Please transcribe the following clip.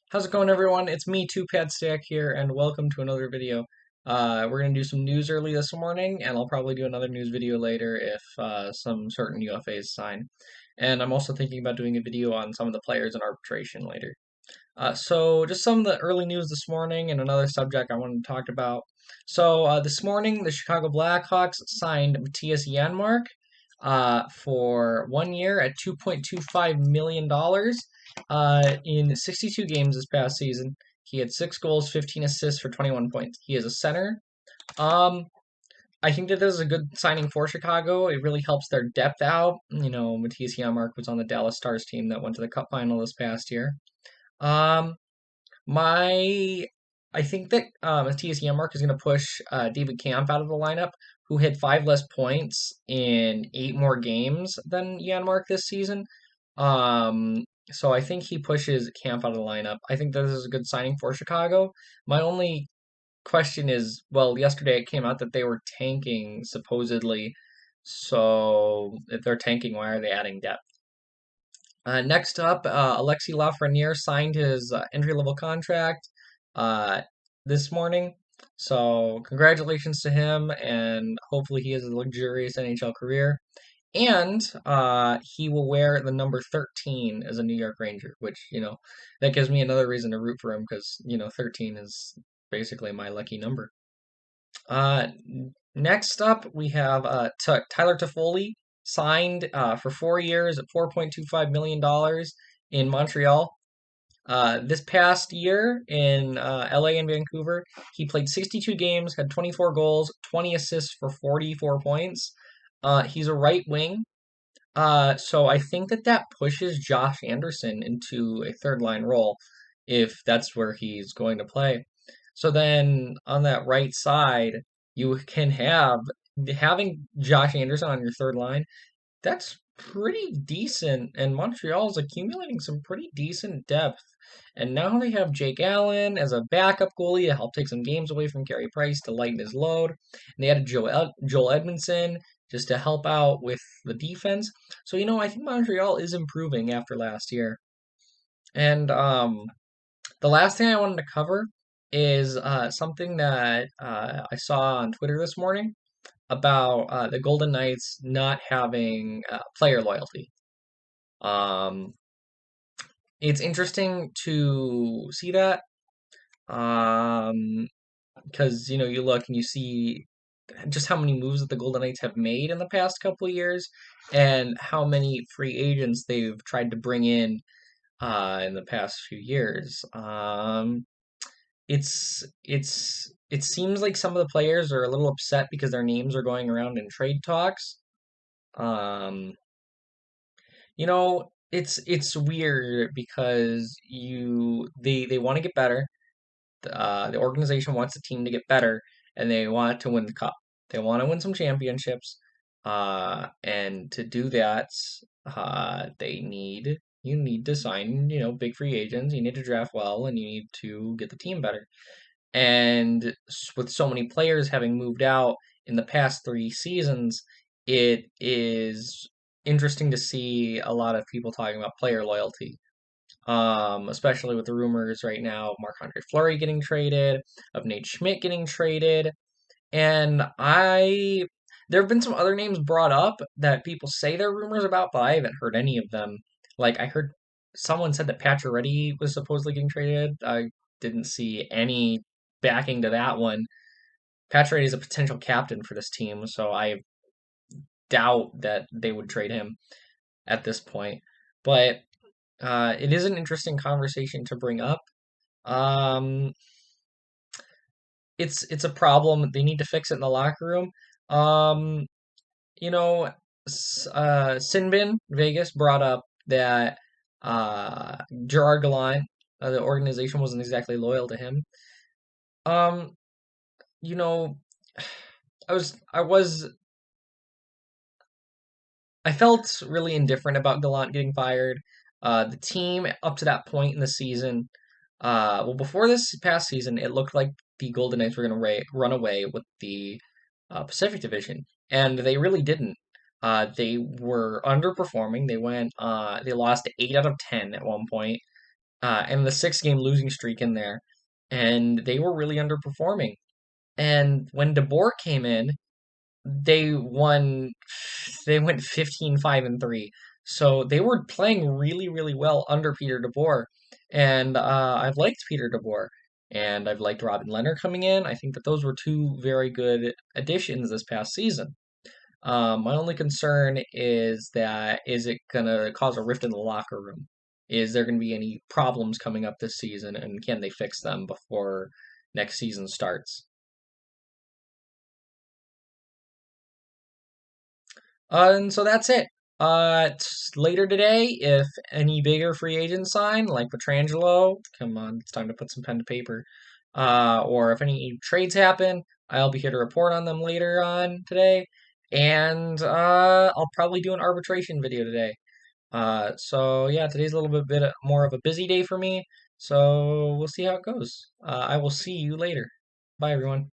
How's it going, everyone? It's me, Two Pad Stack here, and welcome to another video. We're gonna do some news early this morning, and I'll probably do another news video later if some certain UFAs sign. And I'm also thinking about doing a video on some of the players in arbitration later. So just some of the early news this morning, and another subject I wanted to talk about. So this morning, the Chicago Blackhawks signed Matthias Janmark for 1 year at $2.25 million. In 62 games this past season, he had 6 goals, 15 assists for 21 points. He is a center. Um, I think that this is a good signing for Chicago. It really helps their depth out. Matthias Janmark was on the Dallas Stars team that went to the Cup final this past year. Um, my, I think that Matthias Janmark is going to push David Kampf out of the lineup, who had 5 less points in 8 more games than Janmark this season. So I think he pushes Kampf out of the lineup. I think this is a good signing for Chicago. My only question is, well, yesterday it came out that they were tanking supposedly. So if they're tanking, why are they adding depth? Next up, Alexis Lafreniere signed his entry-level contract uh, this morning. So congratulations to him, and hopefully he has a luxurious NHL career. And he will wear the number 13 as a New York Ranger, which, that gives me another reason to root for him because, 13 is basically my lucky number. Uh, Next up, we have Tyler Toffoli signed for 4 years at $4.25 million in Montreal. This past year in LA and Vancouver, he played 62 games, had 24 goals, 20 assists for 44 points. He's a right wing, so I think that pushes Josh Anderson into a third line role if that's where he's going to play. So then on that right side, you can having Josh Anderson on your third line. That's pretty decent, and Montreal's accumulating some pretty decent depth. And now they have Jake Allen as a backup goalie to help take some games away from Carey Price to lighten his load. And they added Joel Edmondson just to help out with the defense. So, I think Montreal is improving after last year. And the last thing I wanted to cover is something that I saw on Twitter this morning about the Golden Knights not having player loyalty. Um, it's interesting to see that because you look and you see just how many moves that the Golden Knights have made in the past couple of years, and how many free agents they've tried to bring in the past few years. It seems like some of the players are a little upset because their names are going around in trade talks. Um, it's weird because they want to get better. The organization wants the team to get better, and they want to win the cup. They want to win some championships, and to do that, you need to sign big free agents. You need to draft well, and you need to get the team better. And with so many players having moved out in the past 3 seasons, it is interesting to see a lot of people talking about player loyalty. Especially with the rumors right now of Marc-Andre Fleury getting traded, of Nate Schmidt getting traded. And there have been some other names brought up that people say they're rumors about, but I haven't heard any of them. Like, I heard someone said that Pacioretty was supposedly getting traded. I didn't see any backing to that one. Pacioretty is a potential captain for this team, so I doubt that they would trade him at this point. But it is an interesting conversation to bring up. Um, it's a problem. They need to fix it in the locker room. Um, you know, Sinbin Vegas brought up that Gerard Gallant, the organization wasn't exactly loyal to him. Um, you know, I was I felt really indifferent about Gallant getting fired. The team up to that point in the season, well, before this past season, it looked like the Golden Knights were going to run away with the Pacific Division, and they really didn't. They were underperforming. They lost 8 out of 10 at one point. and the 6 game losing streak in there, and they were really underperforming. And when DeBoer came in, they won, they went 15-5-3. So they were playing really, really well under Peter DeBoer. And I've liked Peter DeBoer. And I've liked Robin Leonard coming in. I think that those were two very good additions this past season. My only concern is it gonna cause a rift in the locker room? Is there gonna be any problems coming up this season, and can they fix them before next season starts? And so that's it. Later today, if any bigger free agents sign, like Petrangelo, come on, it's time to put some pen to paper. Or if any trades happen, I'll be here to report on them later on today. And I'll probably do an arbitration video today. So yeah, today's a little bit more of a busy day for me. So we'll see how it goes. I will see you later. Bye, everyone.